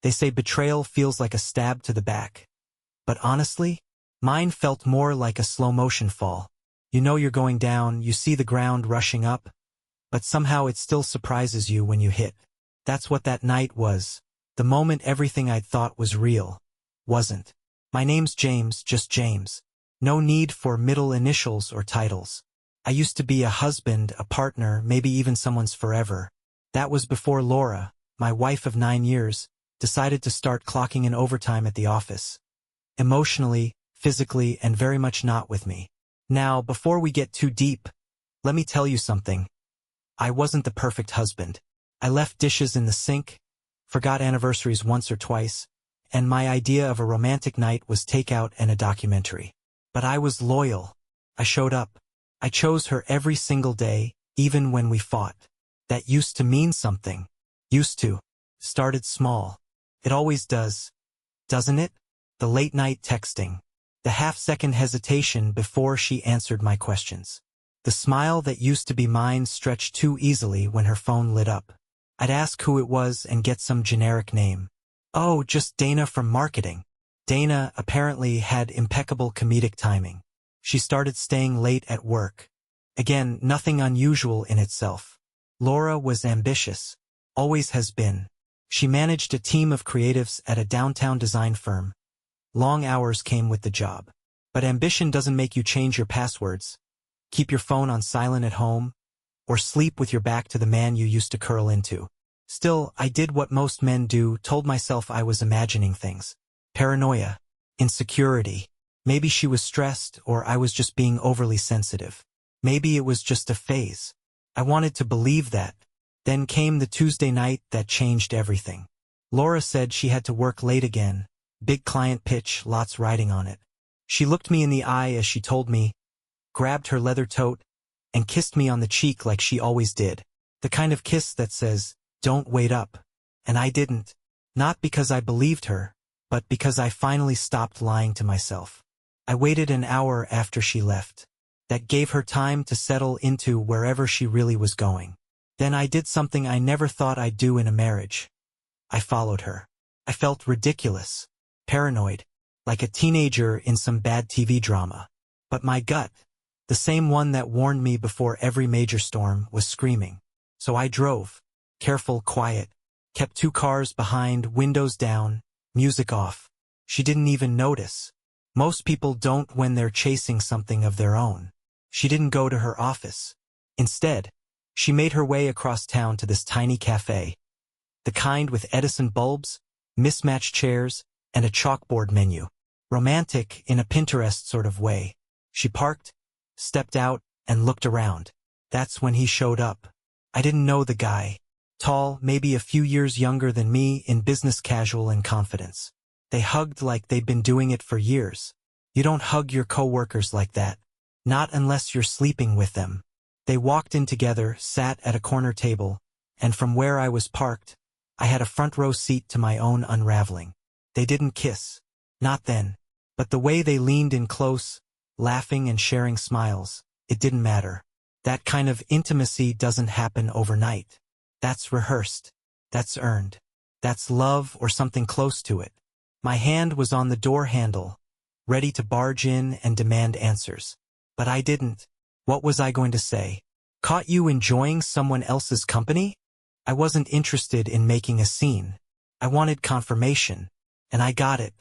They say betrayal feels like a stab to the back. But honestly, mine felt more like a slow-motion fall. You know you're going down, you see the ground rushing up, but somehow it still surprises you when you hit. That's what that night was. The moment everything I'd thought was real wasn't. My name's James, just James. No need for middle initials or titles. I used to be a husband, a partner, maybe even someone's forever. That was before Laura, my wife of 9 years, decided to start clocking in overtime at the office. Emotionally, physically, and very much not with me. Now, before we get too deep, let me tell you something. I wasn't the perfect husband. I left dishes in the sink, forgot anniversaries once or twice, and my idea of a romantic night was takeout and a documentary. But I was loyal. I showed up. I chose her every single day, even when we fought. That used to mean something. Used to. Started small. It always does. Doesn't it? The late-night texting. The half-second hesitation before she answered my questions. The smile that used to be mine stretched too easily when her phone lit up. I'd ask who it was and get some generic name. Oh, just Dana from marketing. Dana apparently had impeccable comedic timing. She started staying late at work. Again, nothing unusual in itself. Laura was ambitious. Always has been. She managed a team of creatives at a downtown design firm. Long hours came with the job. But ambition doesn't make you change your passwords, keep your phone on silent at home, or sleep with your back to the man you used to curl into. Still, I did what most men do, told myself I was imagining things. Paranoia. Insecurity. Maybe she was stressed, or I was just being overly sensitive. Maybe it was just a phase. I wanted to believe that. Then came the Tuesday night that changed everything. Laura said she had to work late again. Big client pitch, lots riding on it. She looked me in the eye as she told me, grabbed her leather tote, and kissed me on the cheek like she always did. The kind of kiss that says, "Don't wait up." And I didn't. Not because I believed her, but because I finally stopped lying to myself. I waited an hour after she left. That gave her time to settle into wherever she really was going. Then I did something I never thought I'd do in a marriage. I followed her. I felt ridiculous. Paranoid, like a teenager in some bad TV drama. But my gut, the same one that warned me before every major storm, was screaming. So I drove. Careful, quiet. Kept 2 cars behind, windows down, music off. She didn't even notice. Most people don't when they're chasing something of their own. She didn't go to her office. Instead, she made her way across town to this tiny cafe. The kind with Edison bulbs, mismatched chairs, and a chalkboard menu. Romantic in a Pinterest sort of way. She parked, stepped out, and looked around. That's when he showed up. I didn't know the guy. Tall, maybe a few years younger than me, in business casual and confidence. They hugged like they'd been doing it for years. You don't hug your coworkers like that. Not unless you're sleeping with them. They walked in together, sat at a corner table, and from where I was parked, I had a front row seat to my own unraveling. They didn't kiss. Not then. But the way they leaned in close, laughing and sharing smiles, it didn't matter. That kind of intimacy doesn't happen overnight. That's rehearsed. That's earned. That's love or something close to it. My hand was on the door handle, ready to barge in and demand answers. But I didn't. What was I going to say? Caught you enjoying someone else's company? I wasn't interested in making a scene. I wanted confirmation. And I got it.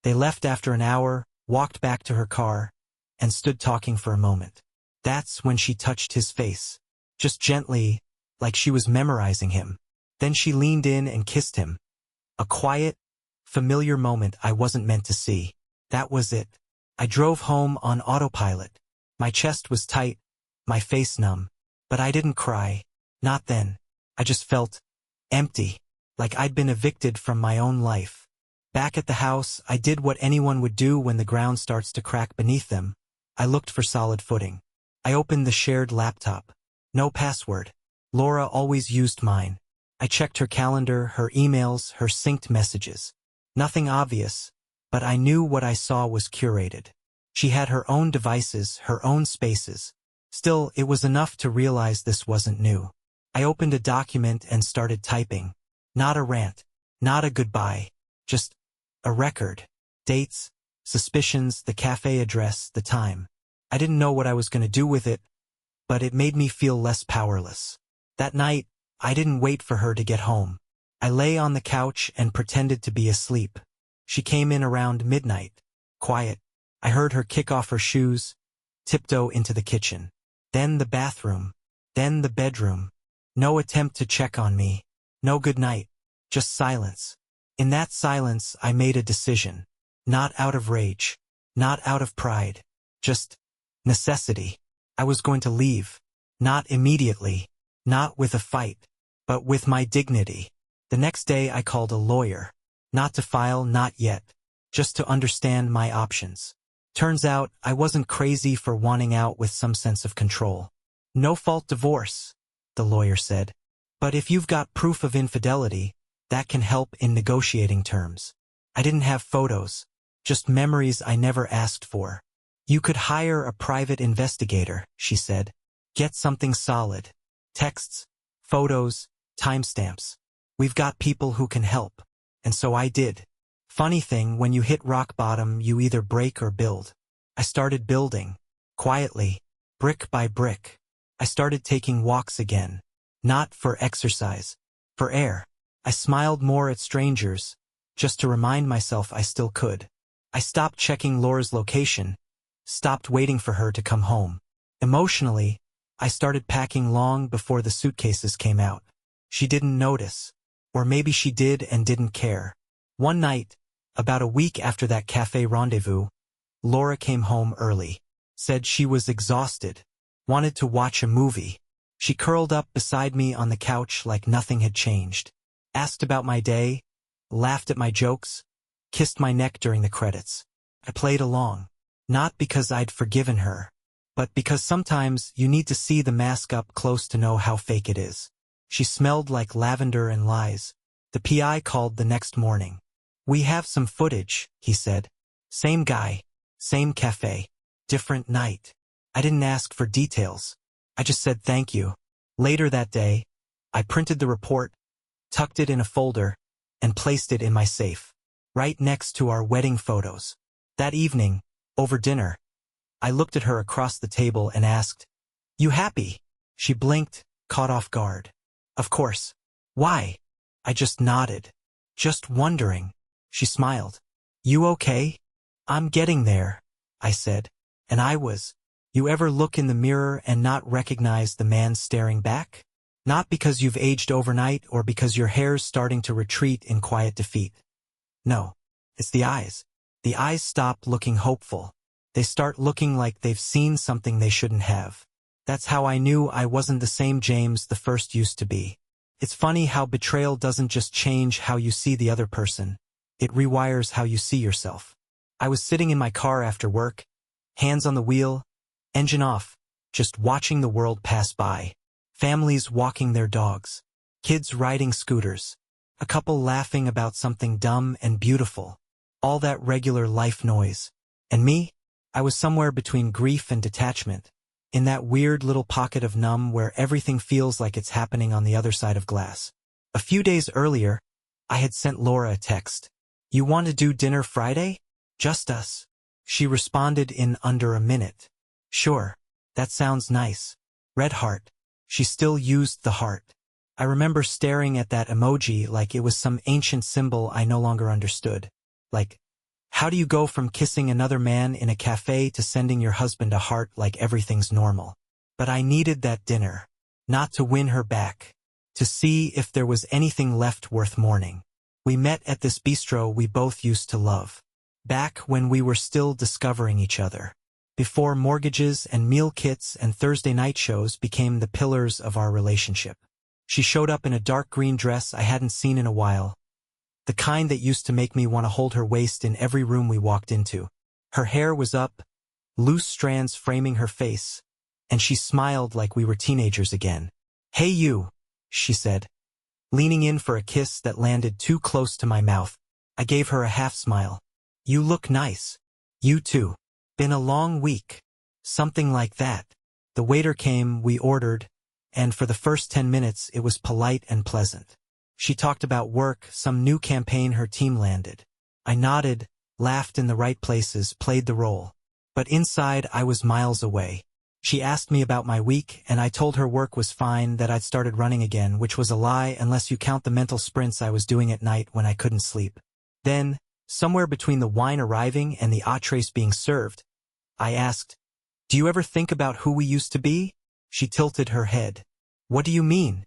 They left after an hour, walked back to her car, and stood talking for a moment. That's when she touched his face. Just gently, like she was memorizing him. Then she leaned in and kissed him. A quiet, familiar moment I wasn't meant to see. That was it. I drove home on autopilot. My chest was tight, my face numb. But I didn't cry. Not then. I just felt empty, like I'd been evicted from my own life. Back at the house, I did what anyone would do when the ground starts to crack beneath them. I looked for solid footing. I opened the shared laptop. No password. Laura always used mine. I checked her calendar, her emails, her synced messages. Nothing obvious, but I knew what I saw was curated. She had her own devices, her own spaces. Still, it was enough to realize this wasn't new. I opened a document and started typing. Not a rant. Not a goodbye. Just a record. Dates, suspicions, the cafe address, the time. I didn't know what I was going to do with it, but it made me feel less powerless. That night, I didn't wait for her to get home. I lay on the couch and pretended to be asleep. She came in around midnight. Quiet. I heard her kick off her shoes, tiptoe into the kitchen. Then the bathroom. Then the bedroom. No attempt to check on me. No good night. Just silence. In that silence, I made a decision. Not out of rage. Not out of pride. Just necessity. I was going to leave. Not immediately. Not with a fight. But with my dignity. The next day I called a lawyer. Not to file, not yet. Just to understand my options. Turns out, I wasn't crazy for wanting out with some sense of control. No-fault divorce, the lawyer said. But if you've got proof of infidelity, that can help in negotiating terms. I didn't have photos. Just memories I never asked for. You could hire a private investigator, she said. Get something solid. Texts, photos, timestamps. We've got people who can help. And so I did. Funny thing, when you hit rock bottom, you either break or build. I started building. Quietly. Brick by brick. I started taking walks again. Not for exercise. For air. I smiled more at strangers, just to remind myself I still could. I stopped checking Laura's location. Stopped waiting for her to come home. Emotionally, I started packing long before the suitcases came out. She didn't notice. Or maybe she did and didn't care. One night, about a week after that cafe rendezvous, Laura came home early. Said she was exhausted. Wanted to watch a movie. She curled up beside me on the couch like nothing had changed. Asked about my day, laughed at my jokes, kissed my neck during the credits. I played along. Not because I'd forgiven her, but because sometimes you need to see the mask up close to know how fake it is. She smelled like lavender and lies. The PI called the next morning. We have some footage, he said. Same guy, same cafe, different night. I didn't ask for details. I just said thank you. Later that day, I printed the report, tucked it in a folder, and placed it in my safe, right next to our wedding photos. That evening, over dinner, I looked at her across the table and asked, "You happy?" She blinked, caught off guard. Of course. Why? I just nodded. Just wondering. She smiled. You okay? I'm getting there, I said. And I was. You ever look in the mirror and not recognize the man staring back? Not because you've aged overnight or because your hair's starting to retreat in quiet defeat. No. It's the eyes. The eyes stop looking hopeful. They start looking like they've seen something they shouldn't have. That's how I knew I wasn't the same James the first used to be. It's funny how betrayal doesn't just change how you see the other person. It rewires how you see yourself. I was sitting in my car after work, hands on the wheel, engine off, just watching the world pass by. Families walking their dogs. Kids riding scooters. A couple laughing about something dumb and beautiful. All that regular life noise. And me? I was somewhere between grief and detachment. In that weird little pocket of numb where everything feels like it's happening on the other side of glass. A few days earlier, I had sent Laura a text. You want to do dinner Friday? Just us. She responded in under a minute. Sure. That sounds nice. Red heart. She still used the heart. I remember staring at that emoji like it was some ancient symbol I no longer understood. Like, how do you go from kissing another man in a cafe to sending your husband a heart like everything's normal? But I needed that dinner. Not to win her back. To see if there was anything left worth mourning. We met at this bistro we both used to love. Back when we were still discovering each other. Before mortgages and meal kits and Thursday night shows became the pillars of our relationship. She showed up in a dark green dress I hadn't seen in a while. The kind that used to make me want to hold her waist in every room we walked into. Her hair was up, loose strands framing her face, and she smiled like we were teenagers again. Hey you, she said, leaning in for a kiss that landed too close to my mouth. I gave her a half smile. You look nice. You too. Been a long week. Something like that. The waiter came, we ordered, and for the first 10 minutes it was polite and pleasant. She talked about work, some new campaign her team landed. I nodded, laughed in the right places, played the role. But inside, I was miles away. She asked me about my week, and I told her work was fine, that I'd started running again, which was a lie unless you count the mental sprints I was doing at night when I couldn't sleep. Then, somewhere between the wine arriving and the entrees being served, I asked, "Do you ever think about who we used to be?" She tilted her head. "What do you mean?"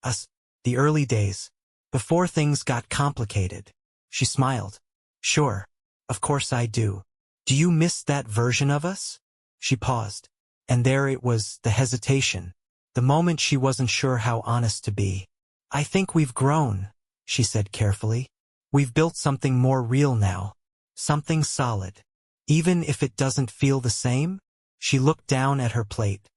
"Us. The early days. Before things got complicated." She smiled. "Sure. Of course I do. Do you miss that version of us?" She paused. And there it was, the hesitation. The moment she wasn't sure how honest to be. "I think we've grown," she said carefully. "We've built something more real now. Something solid. Even if it doesn't feel the same?" She looked down at her plate.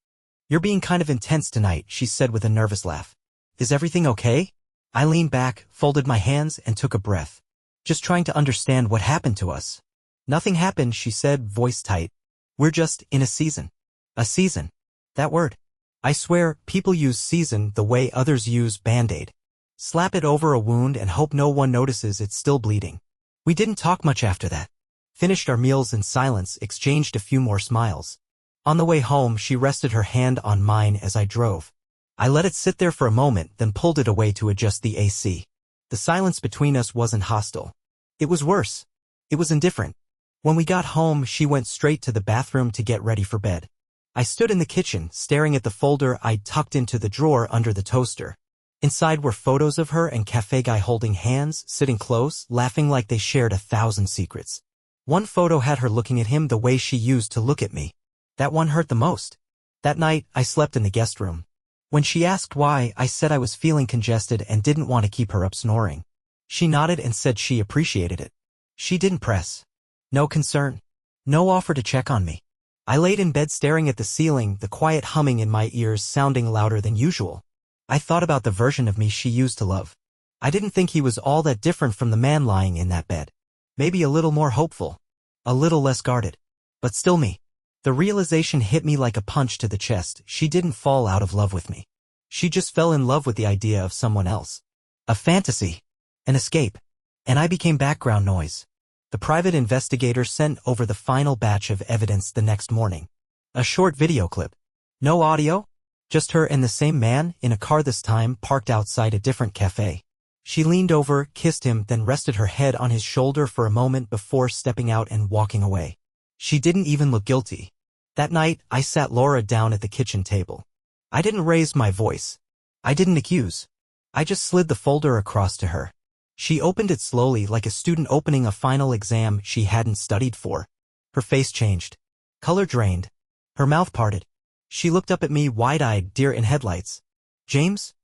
"You're being kind of intense tonight," she said with a nervous laugh. "Is everything okay?" I leaned back, folded my hands, and took a breath. "Just trying to understand what happened to us." "Nothing happened," she said, voice tight. "We're just in a season." A season. That word. I swear, people use season the way others use Band-Aid. Slap it over a wound and hope no one notices it's still bleeding. We didn't talk much after that. Finished our meals in silence, exchanged a few more smiles. On the way home, she rested her hand on mine as I drove. I let it sit there for a moment, then pulled it away to adjust the AC. The silence between us wasn't hostile. It was worse. It was indifferent. When we got home, she went straight to the bathroom to get ready for bed. I stood in the kitchen, staring at the folder I'd tucked into the drawer under the toaster. Inside were photos of her and Café guy holding hands, sitting close, laughing like they shared 1,000 secrets. One photo had her looking at him the way she used to look at me. That one hurt the most. That night, I slept in the guest room. When she asked why, I said I was feeling congested and didn't want to keep her up snoring. She nodded and said she appreciated it. She didn't press. No concern. No offer to check on me. I laid in bed staring at the ceiling, the quiet humming in my ears sounding louder than usual. I thought about the version of me she used to love. I didn't think he was all that different from the man lying in that bed. Maybe a little more hopeful. A little less guarded. But still me. The realization hit me like a punch to the chest. She didn't fall out of love with me. She just fell in love with the idea of someone else. A fantasy. An escape. And I became background noise. The private investigator sent over the final batch of evidence the next morning. A short video clip. No audio. Just her and the same man, in a car this time, parked outside a different cafe. She leaned over, kissed him, then rested her head on his shoulder for a moment before stepping out and walking away. She didn't even look guilty. That night, I sat Laura down at the kitchen table. I didn't raise my voice. I didn't accuse. I just slid the folder across to her. She opened it slowly like a student opening a final exam she hadn't studied for. Her face changed. Color drained. Her mouth parted. She looked up at me wide-eyed, deer in headlights. "James?"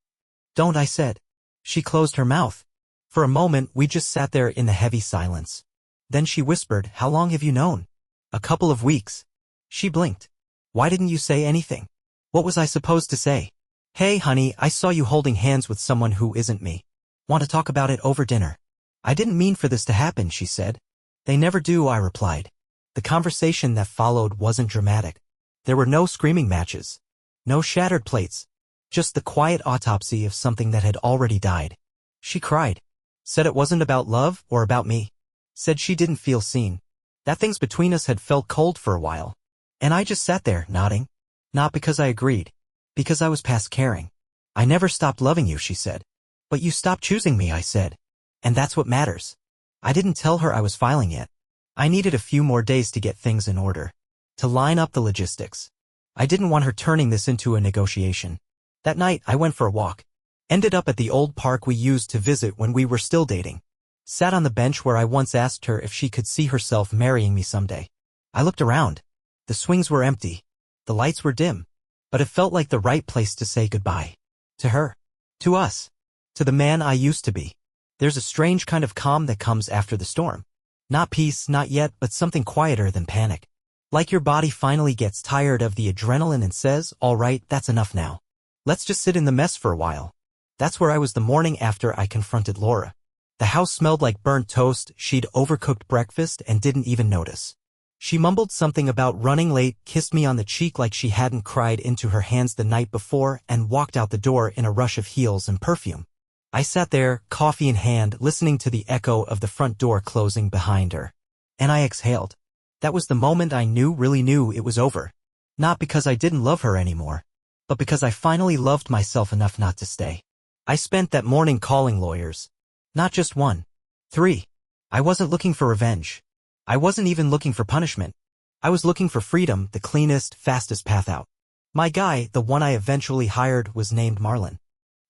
"Don't," I said. She closed her mouth. For a moment, we just sat there in the heavy silence. Then she whispered, "How long have you known?" "A couple of weeks." She blinked. "Why didn't you say anything?" What was I supposed to say? "Hey, honey, I saw you holding hands with someone who isn't me. Want to talk about it over dinner?" "I didn't mean for this to happen," she said. "They never do," I replied. The conversation that followed wasn't dramatic. There were no screaming matches. No shattered plates. Just the quiet autopsy of something that had already died. She cried. Said it wasn't about love or about me. Said she didn't feel seen. That things between us had felt cold for a while. And I just sat there, nodding. Not because I agreed. Because I was past caring. "I never stopped loving you," she said. "But you stopped choosing me," I said. "And that's what matters." I didn't tell her I was filing yet. I needed a few more days to get things in order. To line up the logistics. I didn't want her turning this into a negotiation. That night, I went for a walk. Ended up at the old park we used to visit when we were still dating. Sat on the bench where I once asked her if she could see herself marrying me someday. I looked around. The swings were empty. The lights were dim. But it felt like the right place to say goodbye. To her. To us. To the man I used to be. There's a strange kind of calm that comes after the storm. Not peace, not yet, but something quieter than panic. Like your body finally gets tired of the adrenaline and says, "All right, that's enough now. Let's just sit in the mess for a while." That's where I was the morning after I confronted Laura. The house smelled like burnt toast, she'd overcooked breakfast and didn't even notice. She mumbled something about running late, kissed me on the cheek like she hadn't cried into her hands the night before, and walked out the door in a rush of heels and perfume. I sat there, coffee in hand, listening to the echo of the front door closing behind her. And I exhaled. That was the moment I really knew it was over. Not because I didn't love her anymore, but because I finally loved myself enough not to stay. I spent that morning calling lawyers. Not just one. 3. I wasn't looking for revenge. I wasn't even looking for punishment. I was looking for freedom, the cleanest, fastest path out. My guy, the one I eventually hired, was named Marlon.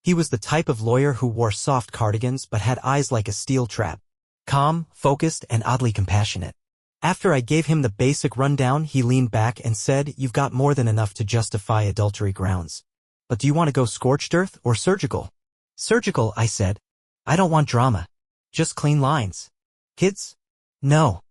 He was the type of lawyer who wore soft cardigans but had eyes like a steel trap. Calm, focused, and oddly compassionate. After I gave him the basic rundown, he leaned back and said, "You've got more than enough to justify adultery grounds. But do you want to go scorched earth or surgical?" "Surgical," I said. "I don't want drama. Just clean lines." "Kids?" "No."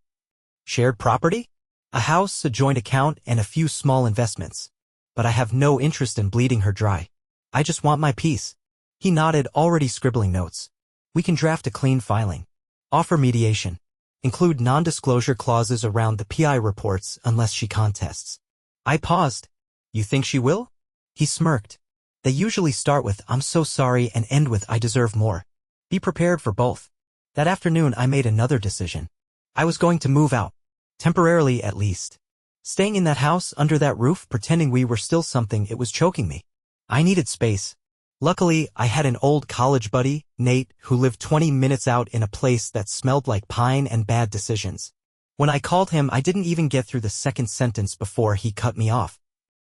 "Shared property?" "A house, a joint account, and a few small investments. But I have no interest in bleeding her dry. I just want my peace." He nodded, already scribbling notes. "We can draft a clean filing. Offer mediation. Include non-disclosure clauses around the PI reports unless she contests." I paused. "You think she will?" He smirked. "They usually start with 'I'm so sorry' and end with 'I deserve more.' Be prepared for both." That afternoon I made another decision. I was going to move out. Temporarily, at least. Staying in that house, under that roof, pretending we were still something, it was choking me. I needed space. Luckily, I had an old college buddy, Nate, who lived 20 minutes out in a place that smelled like pine and bad decisions. When I called him, I didn't even get through the second sentence before he cut me off.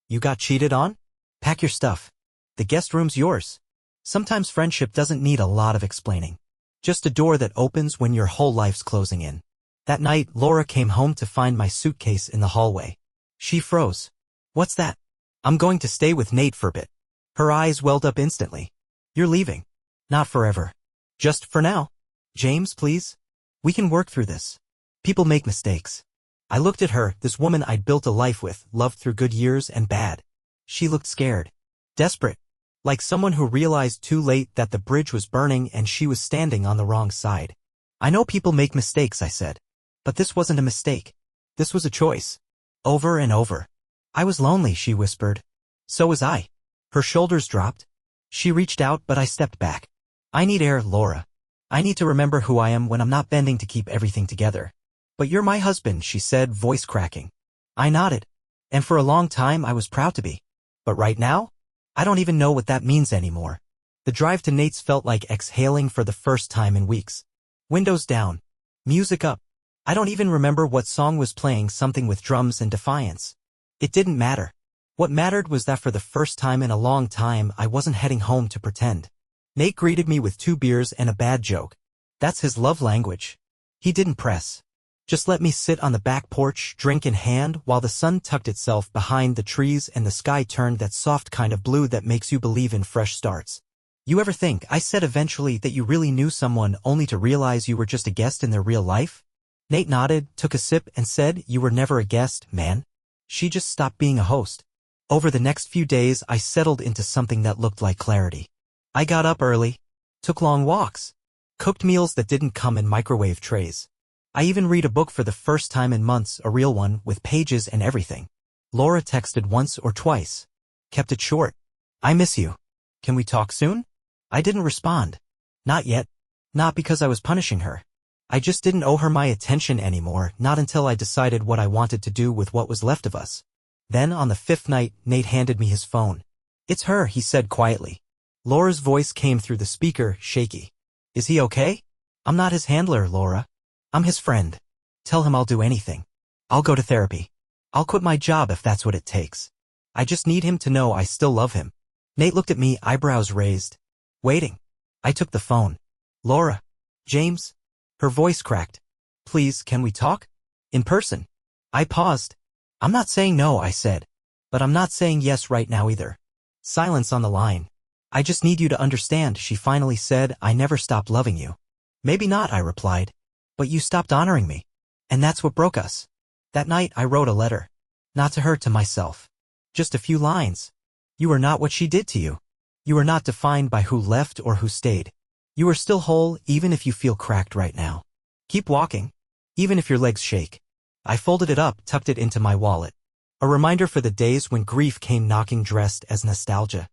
"You got cheated on? Pack your stuff. The guest room's yours." Sometimes friendship doesn't need a lot of explaining. Just a door that opens when your whole life's closing in. That night, Laura came home to find my suitcase in the hallway. She froze. "What's that?" "I'm going to stay with Nate for a bit." Her eyes welled up instantly. "You're leaving." "Not forever. Just for now. James, please. We can work through this. People make mistakes." I looked at her, this woman I'd built a life with, loved through good years and bad. She looked scared. Desperate. Like someone who realized too late that the bridge was burning and she was standing on the wrong side. "I know people make mistakes," I said. "But this wasn't a mistake. This was a choice. Over and over." "I was lonely," she whispered. "So was I." Her shoulders dropped. She reached out, but I stepped back. "I need air, Laura. I need to remember who I am when I'm not bending to keep everything together." "But you're my husband," she said, voice cracking. I nodded. And for a long time I was proud to be. But right now? I don't even know what that means anymore. The drive to Nate's felt like exhaling for the first time in weeks. Windows down. Music up. I don't even remember what song was playing, something with drums and defiance. It didn't matter. What mattered was that for the first time in a long time I wasn't heading home to pretend. Nate greeted me with 2 beers and a bad joke. That's his love language. He didn't press. Just let me sit on the back porch, drink in hand, while the sun tucked itself behind the trees and the sky turned that soft kind of blue that makes you believe in fresh starts. "You ever think," I said eventually, "that you really knew someone only to realize you were just a guest in their real life?" Nate nodded, took a sip, and said, "You were never a guest, man. She just stopped being a host." Over the next few days I settled into something that looked like clarity. I got up early, took long walks, cooked meals that didn't come in microwave trays. I even read a book for the first time in months, a real one, with pages and everything. Laura texted once or twice. Kept it short. "I miss you. Can we talk soon?" I didn't respond. Not yet. Not because I was punishing her. I just didn't owe her my attention anymore, not until I decided what I wanted to do with what was left of us. Then, on the 5th night, Nate handed me his phone. "It's her," he said quietly. Laura's voice came through the speaker, shaky. "Is he okay?" "I'm not his handler, Laura. I'm his friend. Tell him I'll do anything. I'll go to therapy. I'll quit my job if that's what it takes. I just need him to know I still love him." Nate looked at me, eyebrows raised. Waiting. I took the phone. "Laura. James." Her voice cracked. "Please, can we talk? In person?" I paused. "I'm not saying no," I said. "But I'm not saying yes right now either." Silence on the line. "I just need you to understand," she finally said, "I never stopped loving you." "Maybe not," I replied. "But you stopped honoring me. And that's what broke us." That night I wrote a letter. Not to her, to myself. Just a few lines. "You are not what she did to you. You are not defined by who left or who stayed. You are still whole, even if you feel cracked right now. Keep walking, even if your legs shake." I folded it up, tucked it into my wallet. A reminder for the days when grief came knocking, dressed as nostalgia.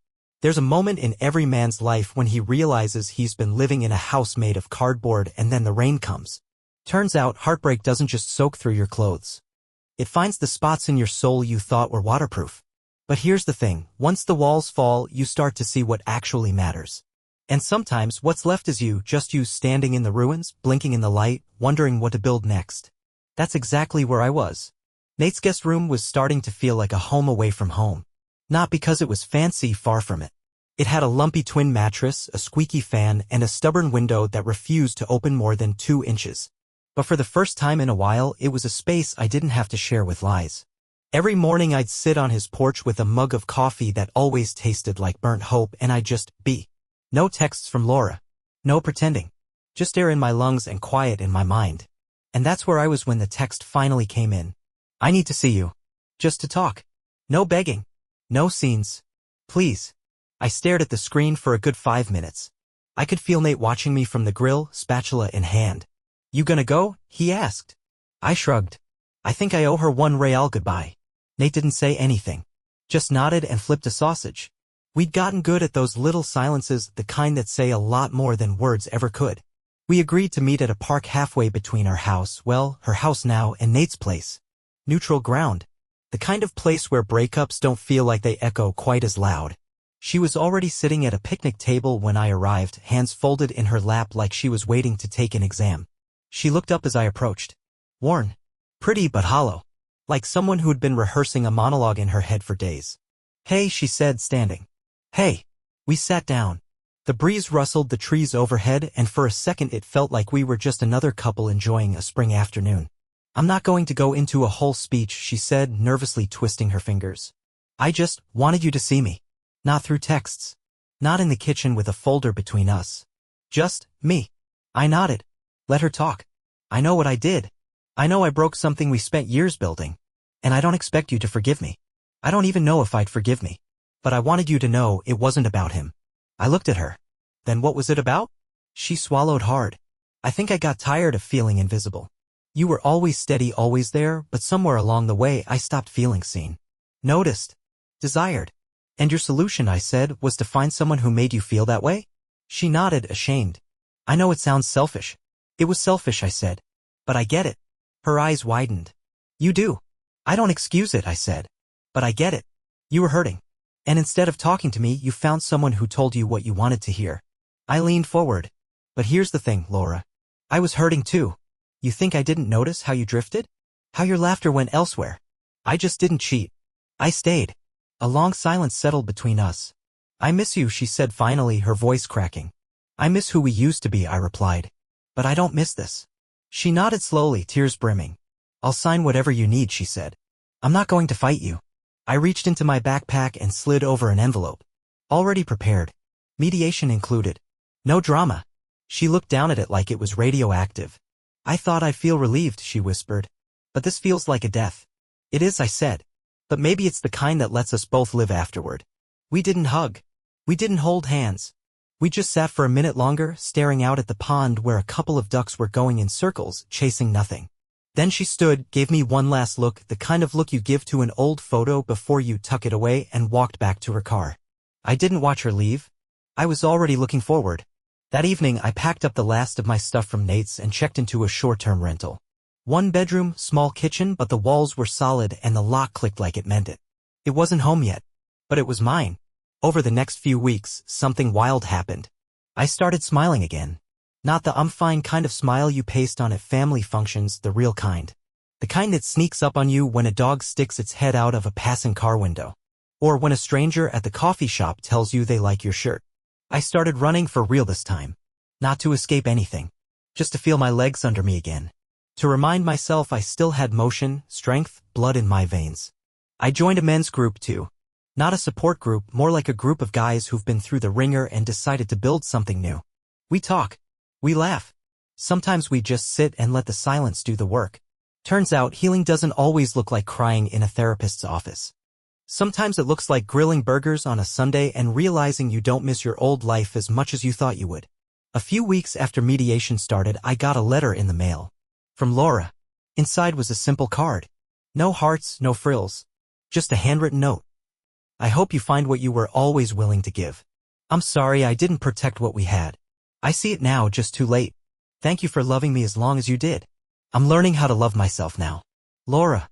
There's a moment in every man's life when he realizes he's been living in a house made of cardboard and then the rain comes. Turns out, heartbreak doesn't just soak through your clothes. It finds the spots in your soul you thought were waterproof. But here's the thing, once the walls fall, you start to see what actually matters. And sometimes, what's left is just you standing in the ruins, blinking in the light, wondering what to build next. That's exactly where I was. Nate's guest room was starting to feel like a home away from home. Not because it was fancy, far from it. It had a lumpy twin mattress, a squeaky fan, and a stubborn window that refused to open more than 2 inches. But for the first time in a while, it was a space I didn't have to share with Lies. Every morning I'd sit on his porch with a mug of coffee that always tasted like burnt hope, and I'd just be. No texts from Laura. No pretending. Just air in my lungs and quiet in my mind. And that's where I was when the text finally came in. I need to see you. Just to talk. No begging. No scenes. Please. I stared at the screen for a good 5 minutes. I could feel Nate watching me from the grill, spatula in hand. You gonna go? He asked. I shrugged. I think I owe her $1 goodbye. Nate didn't say anything. Just nodded and flipped a sausage. We'd gotten good at those little silences, the kind that say a lot more than words ever could. We agreed to meet at a park halfway between our house, her house now, and Nate's place. Neutral ground. The kind of place where breakups don't feel like they echo quite as loud. She was already sitting at a picnic table when I arrived, hands folded in her lap like she was waiting to take an exam. She looked up as I approached. Worn. Pretty but hollow. Like someone who'd been rehearsing a monologue in her head for days. Hey, she said, standing. Hey. We sat down. The breeze rustled the trees overhead, and for a second it felt like we were just another couple enjoying a spring afternoon. I'm not going to go into a whole speech, she said, nervously twisting her fingers. I just wanted you to see me. Not through texts. Not in the kitchen with a folder between us. Just me. I nodded. Let her talk. I know what I did. I know I broke something we spent years building. And I don't expect you to forgive me. I don't even know if I'd forgive me. But I wanted you to know it wasn't about him. I looked at her. Then what was it about? She swallowed hard. I think I got tired of feeling invisible. You were always steady, always there, but somewhere along the way I stopped feeling seen. Noticed. Desired. And your solution, I said, was to find someone who made you feel that way? She nodded, ashamed. I know it sounds selfish. It was selfish, I said. But I get it. Her eyes widened. You do. I don't excuse it, I said. But I get it. You were hurting. And instead of talking to me, you found someone who told you what you wanted to hear. I leaned forward. But here's the thing, Laura. I was hurting too. You think I didn't notice how you drifted? How your laughter went elsewhere? I just didn't cheat. I stayed. A long silence settled between us. I miss you, she said finally, her voice cracking. I miss who we used to be, I replied. But I don't miss this. She nodded slowly, tears brimming. I'll sign whatever you need, she said. I'm not going to fight you. I reached into my backpack and slid over an envelope. Already prepared. Mediation included. No drama. She looked down at it like it was radioactive. I thought I'd feel relieved, she whispered. But this feels like a death. It is, I said. But maybe it's the kind that lets us both live afterward. We didn't hug. We didn't hold hands. We just sat for a minute longer, staring out at the pond where a couple of ducks were going in circles, chasing nothing. Then she stood, gave me one last look, the kind of look you give to an old photo before you tuck it away, and walked back to her car. I didn't watch her leave. I was already looking forward. That evening, I packed up the last of my stuff from Nate's and checked into a short-term rental. 1 bedroom, small kitchen, but the walls were solid and the lock clicked like it meant it. It wasn't home yet. But it was mine. Over the next few weeks, something wild happened. I started smiling again. Not the I'm fine kind of smile you paste on at family functions, the real kind. The kind that sneaks up on you when a dog sticks its head out of a passing car window. Or when a stranger at the coffee shop tells you they like your shirt. I started running for real this time. Not to escape anything. Just to feel my legs under me again. To remind myself I still had motion, strength, blood in my veins. I joined a men's group too. Not a support group, more like a group of guys who've been through the ringer and decided to build something new. We talk. We laugh. Sometimes we just sit and let the silence do the work. Turns out healing doesn't always look like crying in a therapist's office. Sometimes it looks like grilling burgers on a Sunday and realizing you don't miss your old life as much as you thought you would. A few weeks after mediation started, I got a letter in the mail. From Laura. Inside was a simple card. No hearts, no frills. Just a handwritten note. I hope you find what you were always willing to give. I'm sorry I didn't protect what we had. I see it now, just too late. Thank you for loving me as long as you did. I'm learning how to love myself now. Laura.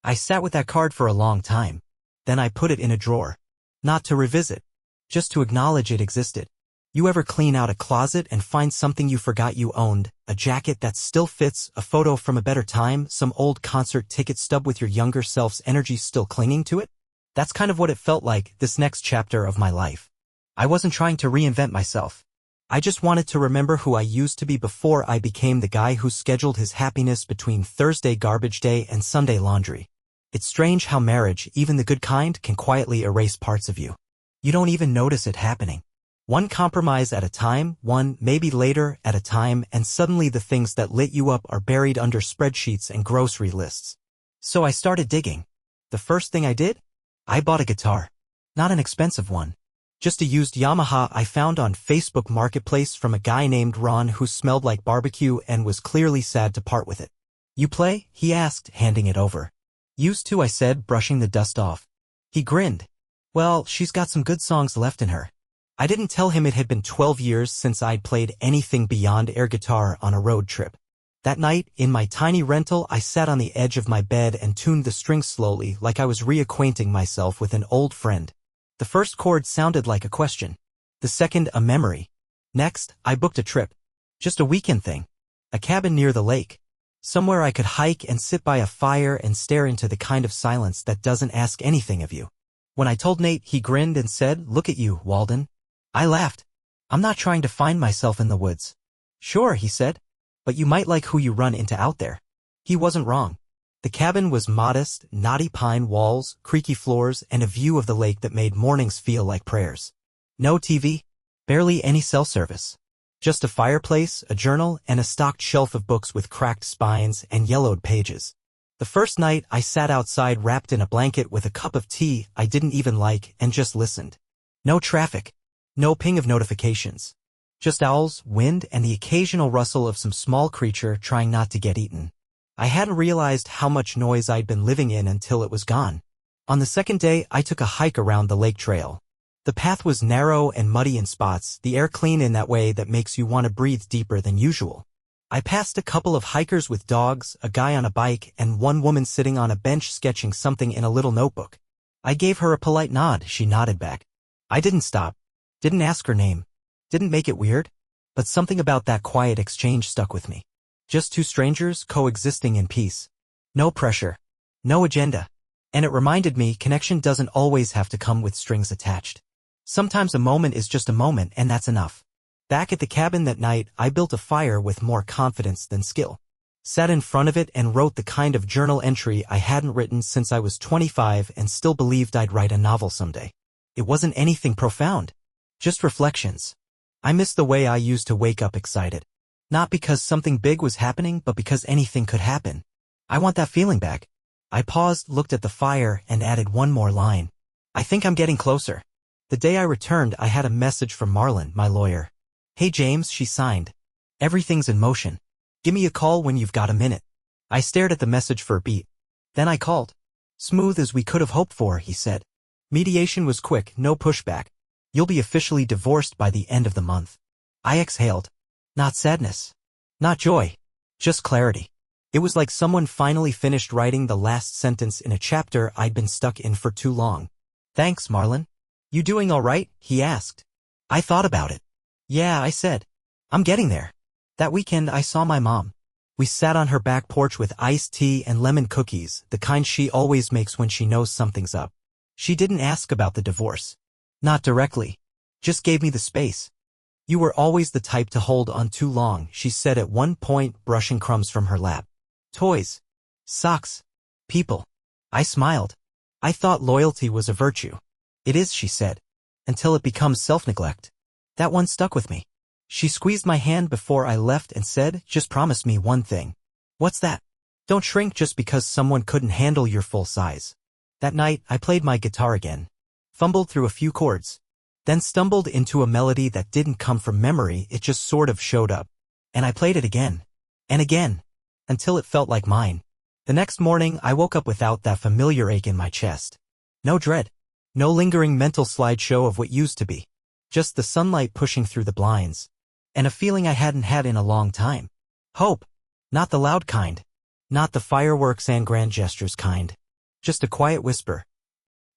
I sat with that card for a long time. Then I put it in a drawer. Not to revisit. Just to acknowledge it existed. You ever clean out a closet and find something you forgot you owned, a jacket that still fits, a photo from a better time, some old concert ticket stub with your younger self's energy still clinging to it? That's kind of what it felt like, this next chapter of my life. I wasn't trying to reinvent myself. I just wanted to remember who I used to be before I became the guy who scheduled his happiness between Thursday garbage day and Sunday laundry. It's strange how marriage, even the good kind, can quietly erase parts of you. You don't even notice it happening. One compromise at a time, one, maybe later, at a time, and suddenly the things that lit you up are buried under spreadsheets and grocery lists. So I started digging. The first thing I did? I bought a guitar. Not an expensive one. Just a used Yamaha I found on Facebook Marketplace from a guy named Ron who smelled like barbecue and was clearly sad to part with it. You play? He asked, handing it over. Used to, I said, brushing the dust off. He grinned. Well, she's got some good songs left in her. I didn't tell him it had been 12 years since I'd played anything beyond air guitar on a road trip. That night, in my tiny rental, I sat on the edge of my bed and tuned the strings slowly like I was reacquainting myself with an old friend. The first chord sounded like a question. The second, a memory. Next, I booked a trip. Just a weekend thing. A cabin near the lake. Somewhere I could hike and sit by a fire and stare into the kind of silence that doesn't ask anything of you. When I told Nate, he grinned and said, "Look at you, Walden." I laughed. I'm not trying to find myself in the woods. Sure, he said. But you might like who you run into out there. He wasn't wrong. The cabin was modest, knotty pine walls, creaky floors, and a view of the lake that made mornings feel like prayers. No TV. Barely any cell service. Just a fireplace, a journal, and a stocked shelf of books with cracked spines and yellowed pages. The first night, I sat outside wrapped in a blanket with a cup of tea I didn't even like and just listened. No traffic. No ping of notifications. Just owls, wind, and the occasional rustle of some small creature trying not to get eaten. I hadn't realized how much noise I'd been living in until it was gone. On the second day, I took a hike around the lake trail. The path was narrow and muddy in spots, the air clean in that way that makes you want to breathe deeper than usual. I passed a couple of hikers with dogs, a guy on a bike, and one woman sitting on a bench sketching something in a little notebook. I gave her a polite nod. She nodded back. I didn't stop. Didn't ask her name. Didn't make it weird. But something about that quiet exchange stuck with me. Just two strangers coexisting in peace. No pressure. No agenda. And it reminded me connection doesn't always have to come with strings attached. Sometimes a moment is just a moment and that's enough. Back at the cabin that night, I built a fire with more confidence than skill. Sat in front of it and wrote the kind of journal entry I hadn't written since I was 25 and still believed I'd write a novel someday. It wasn't anything profound. Just reflections. I miss the way I used to wake up excited. Not because something big was happening, but because anything could happen. I want that feeling back. I paused, looked at the fire, and added one more line. I think I'm getting closer. The day I returned, I had a message from Marlon, my lawyer. Hey James, she signed. Everything's in motion. Give me a call when you've got a minute. I stared at the message for a beat. Then I called. Smooth as we could have hoped for, he said. Mediation was quick, no pushback. You'll be officially divorced by the end of the month. I exhaled. Not sadness. Not joy. Just clarity. It was like someone finally finished writing the last sentence in a chapter I'd been stuck in for too long. Thanks, Marlon. You doing all right? He asked. I thought about it. Yeah, I said. I'm getting there. That weekend I saw my mom. We sat on her back porch with iced tea and lemon cookies, the kind she always makes when she knows something's up. She didn't ask about the divorce. Not directly. Just gave me the space. You were always the type to hold on too long, she said at one point, brushing crumbs from her lap. Toys. Socks. People. I smiled. I thought loyalty was a virtue. It is, she said. Until it becomes self-neglect. That one stuck with me. She squeezed my hand before I left and said, just promise me one thing. What's that? Don't shrink just because someone couldn't handle your full size. That night, I played my guitar again. Fumbled through a few chords. Then stumbled into a melody that didn't come from memory, it just sort of showed up. And I played it again. And again. Until it felt like mine. The next morning, I woke up without that familiar ache in my chest. No dread. No lingering mental slideshow of what used to be. Just the sunlight pushing through the blinds. And a feeling I hadn't had in a long time. Hope. Not the loud kind. Not the fireworks and grand gestures kind. Just a quiet whisper.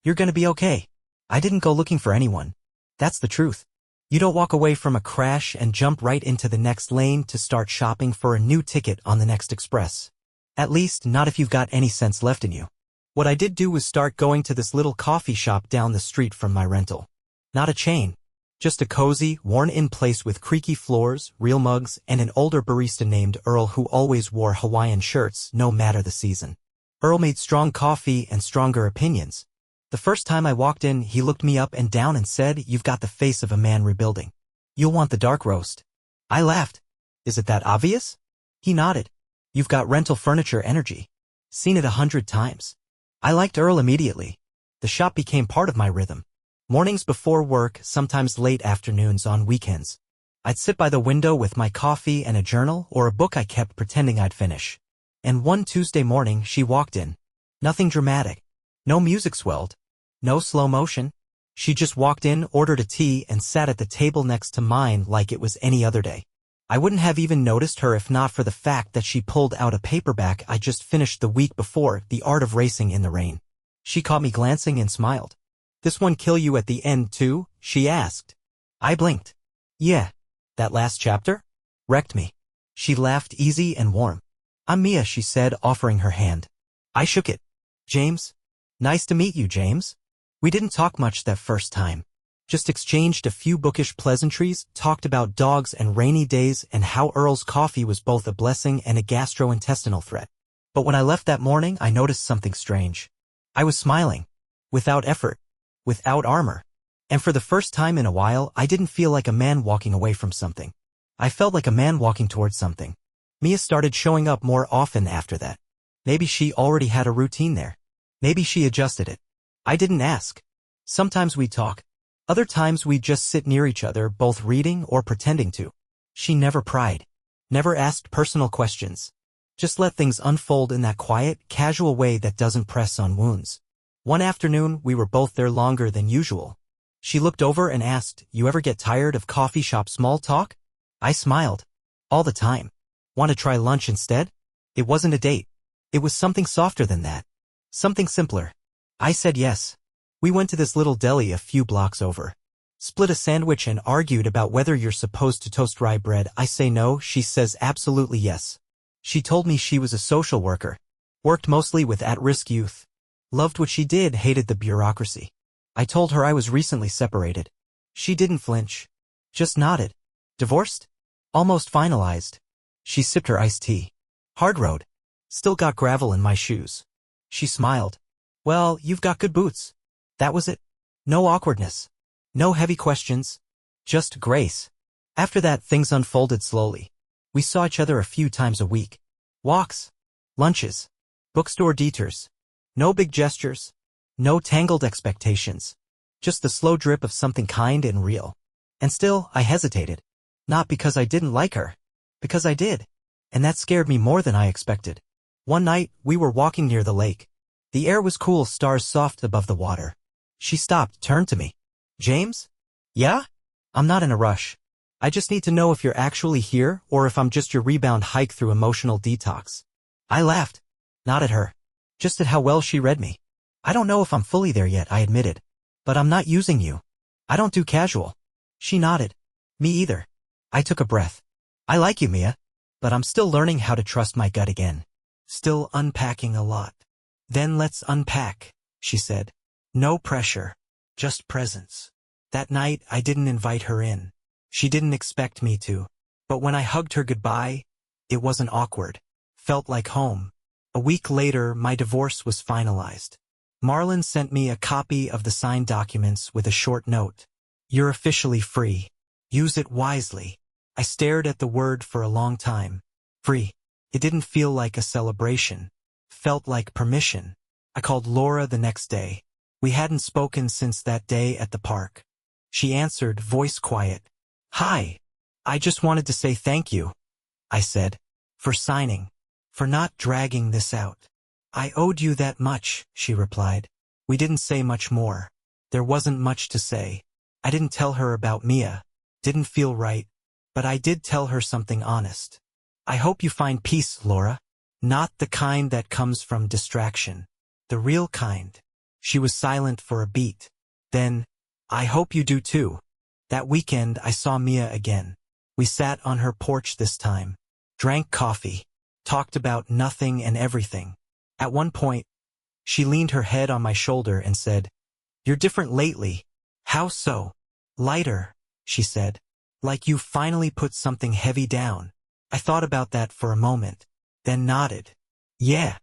You're gonna be okay. I didn't go looking for anyone. That's the truth. You don't walk away from a crash and jump right into the next lane to start shopping for a new ticket on the next express. At least, not if you've got any sense left in you. What I did do was start going to this little coffee shop down the street from my rental. Not a chain. Just a cozy, worn-in place with creaky floors, real mugs, and an older barista named Earl who always wore Hawaiian shirts, no matter the season. Earl made strong coffee and stronger opinions. The first time I walked in, he looked me up and down and said, "You've got the face of a man rebuilding. You'll want the dark roast." I laughed. "Is it that obvious?" He nodded. "You've got rental furniture energy. Seen it 100 times." I liked Earl immediately. The shop became part of my rhythm. Mornings before work, sometimes late afternoons on weekends. I'd sit by the window with my coffee and a journal or a book I kept pretending I'd finish. And one Tuesday morning, she walked in. Nothing dramatic. No music swelled. No slow motion. She just walked in, ordered a tea, and sat at the table next to mine like it was any other day. I wouldn't have even noticed her if not for the fact that she pulled out a paperback I just finished the week before, The Art of Racing in the Rain. She caught me glancing and smiled. "This one kill you at the end too?" she asked. I blinked. "Yeah. That last chapter? Wrecked me." She laughed easy and warm. "I'm Mia," she said, offering her hand. I shook it. "James? Nice to meet you, James." We didn't talk much that first time. Just exchanged a few bookish pleasantries, talked about dogs and rainy days and how Earl's coffee was both a blessing and a gastrointestinal threat. But when I left that morning, I noticed something strange. I was smiling. Without effort. Without armor. And for the first time in a while, I didn't feel like a man walking away from something. I felt like a man walking towards something. Mia started showing up more often after that. Maybe she already had a routine there. Maybe she adjusted it. I didn't ask. Sometimes we'd talk. Other times we'd just sit near each other, both reading or pretending to. She never pried. Never asked personal questions. Just let things unfold in that quiet, casual way that doesn't press on wounds. One afternoon, we were both there longer than usual. She looked over and asked, "You ever get tired of coffee shop small talk?" I smiled. "All the time. Want to try lunch instead?" It wasn't a date. It was something softer than that. Something simpler. I said yes. We went to this little deli a few blocks over. Split a sandwich and argued about whether you're supposed to toast rye bread. I say no, she says absolutely yes. She told me she was a social worker. Worked mostly with at-risk youth. Loved what she did, hated the bureaucracy. I told her I was recently separated. She didn't flinch. Just nodded. Divorced? Almost finalized. She sipped her iced tea. Hard road. Still got gravel in my shoes. She smiled. "Well, you've got good boots." That was it. No awkwardness. No heavy questions. Just grace. After that, things unfolded slowly. We saw each other a few times a week. Walks. Lunches. Bookstore detours. No big gestures. No tangled expectations. Just the slow drip of something kind and real. And still, I hesitated. Not because I didn't like her. Because I did. And that scared me more than I expected. One night, we were walking near the lake. The air was cool, stars soft above the water. She stopped, turned to me. "James? Yeah? I'm not in a rush. I just need to know if you're actually here or if I'm just your rebound hike through emotional detox." I laughed. Not at her. Just at how well she read me. "I don't know if I'm fully there yet," I admitted. "But I'm not using you. I don't do casual." She nodded. "Me either." I took a breath. "I like you, Mia. But I'm still learning how to trust my gut again. Still unpacking a lot." "Then let's unpack," she said. No pressure. Just presence. That night, I didn't invite her in. She didn't expect me to. But when I hugged her goodbye, it wasn't awkward. Felt like home. A week later, my divorce was finalized. Marlon sent me a copy of the signed documents with a short note. "You're officially free. Use it wisely." I stared at the word for a long time. Free. It didn't feel like a celebration. Felt like permission. I called Laura the next day. We hadn't spoken since that day at the park. She answered, voice quiet. "Hi. I just wanted to say thank you," I said, "for signing, for not dragging this out." "I owed you that much," she replied. We didn't say much more. There wasn't much to say. I didn't tell her about Mia. Didn't feel right. But I did tell her something honest. I hope you find peace, Laura. Not the kind that comes from distraction. The real kind. She was silent for a beat. Then, I hope you do too. That weekend I saw Mia again. We sat on her porch this time. Drank coffee. Talked about nothing and everything. At one point, she leaned her head on my shoulder and said, "You're different lately." "How so?" "Lighter," she said. "Like you finally put something heavy down." I thought about that for a moment, then nodded. "Yeah,"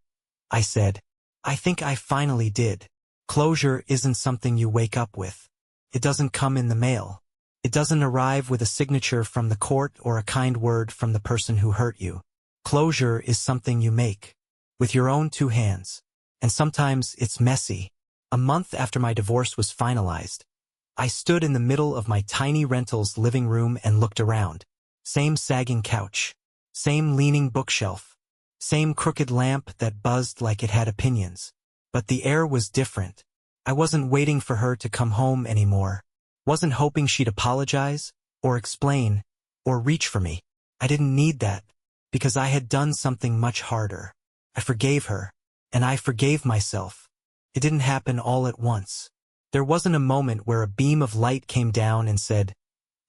I said. "I think I finally did." Closure isn't something you wake up with. It doesn't come in the mail. It doesn't arrive with a signature from the court or a kind word from the person who hurt you. Closure is something you make, with your own two hands. And sometimes it's messy. A month after my divorce was finalized, I stood in the middle of my tiny rental's living room and looked around. Same sagging couch. Same leaning bookshelf. Same crooked lamp that buzzed like it had opinions. But the air was different. I wasn't waiting for her to come home anymore. Wasn't hoping she'd apologize, or explain, or reach for me. I didn't need that, because I had done something much harder. I forgave her, and I forgave myself. It didn't happen all at once. There wasn't a moment where a beam of light came down and said,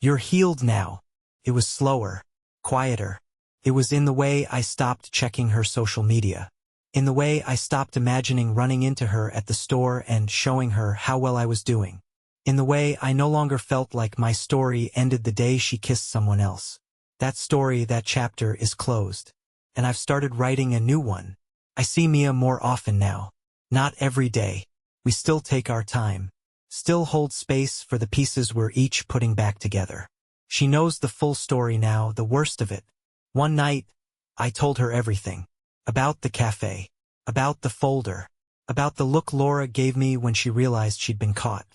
"You're healed now." It was slower, quieter. It was in the way I stopped checking her social media. In the way I stopped imagining running into her at the store and showing her how well I was doing. In the way I no longer felt like my story ended the day she kissed someone else. That story, that chapter is closed. And I've started writing a new one. I see Mia more often now. Not every day. We still take our time. Still hold space for the pieces we're each putting back together. She knows the full story now, the worst of it. One night, I told her everything. About the cafe. About the folder. About the look Laura gave me when she realized she'd been caught.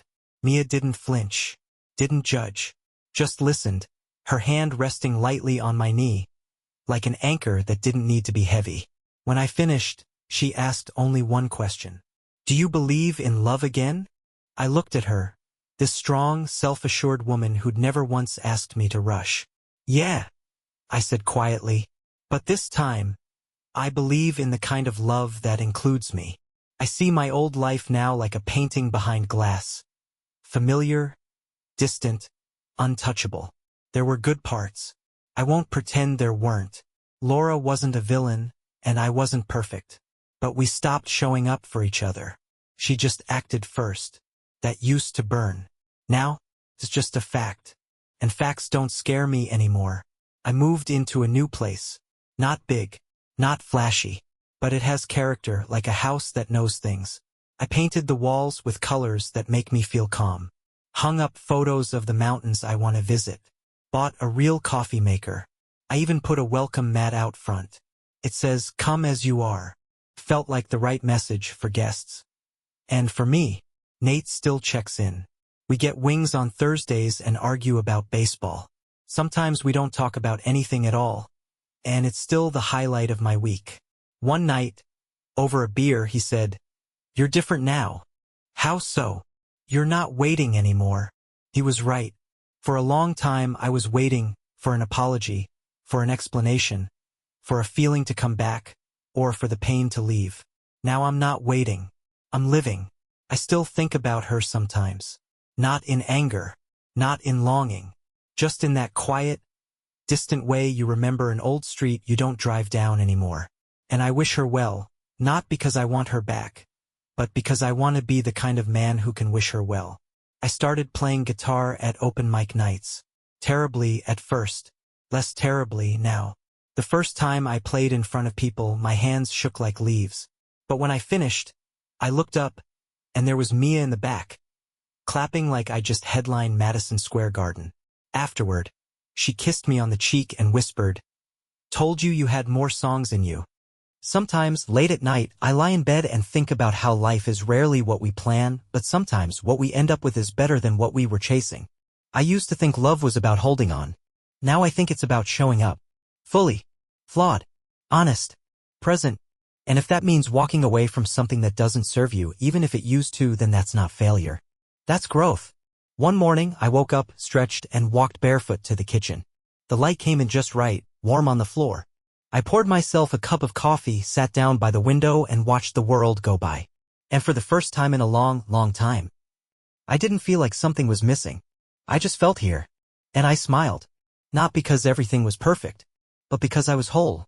Mia didn't flinch. Didn't judge. Just listened, her hand resting lightly on my knee, like an anchor that didn't need to be heavy. When I finished, she asked only one question. "Do you believe in love again?" I looked at her, this strong, self-assured woman who'd never once asked me to rush. "Yeah," I said quietly. "But this time, I believe in the kind of love that includes me. I see my old life now like a painting behind glass. Familiar, distant, untouchable. There were good parts. I won't pretend there weren't. Laura wasn't a villain, and I wasn't perfect. But we stopped showing up for each other. She just acted first. That used to burn. Now, it's just a fact. And facts don't scare me anymore. I moved into a new place. Not big, not flashy, but it has character, like a house that knows things. I painted the walls with colors that make me feel calm. Hung up photos of the mountains I want to visit. Bought a real coffee maker. I even put a welcome mat out front. It says, "Come as you are." Felt like the right message for guests. And for me, Nate still checks in. We get wings on Thursdays and argue about baseball. Sometimes we don't talk about anything at all. And it's still the highlight of my week. One night, over a beer, he said, "You're different now." "How so?" "You're not waiting anymore." He was right. For a long time I was waiting for an apology, for an explanation, for a feeling to come back, or for the pain to leave. Now I'm not waiting. I'm living. I still think about her sometimes. Not in anger. Not in longing. Just in that quiet, distant way you remember an old street you don't drive down anymore. And I wish her well, not because I want her back, but because I want to be the kind of man who can wish her well. I started playing guitar at open mic nights. Terribly at first. Less terribly now. The first time I played in front of people, my hands shook like leaves. But when I finished, I looked up, and there was Mia in the back, clapping like I just headlined Madison Square Garden. Afterward, she kissed me on the cheek and whispered, "Told you you had more songs in you." Sometimes, late at night, I lie in bed and think about how life is rarely what we plan, but sometimes what we end up with is better than what we were chasing. I used to think love was about holding on. Now I think it's about showing up. Fully. Flawed. Honest. Present. And if that means walking away from something that doesn't serve you, even if it used to, then that's not failure. That's growth. One morning, I woke up, stretched, and walked barefoot to the kitchen. The light came in just right, warm on the floor. I poured myself a cup of coffee, sat down by the window, and watched the world go by. And for the first time in a long, long time, I didn't feel like something was missing. I just felt here. And I smiled. Not because everything was perfect, but because I was whole.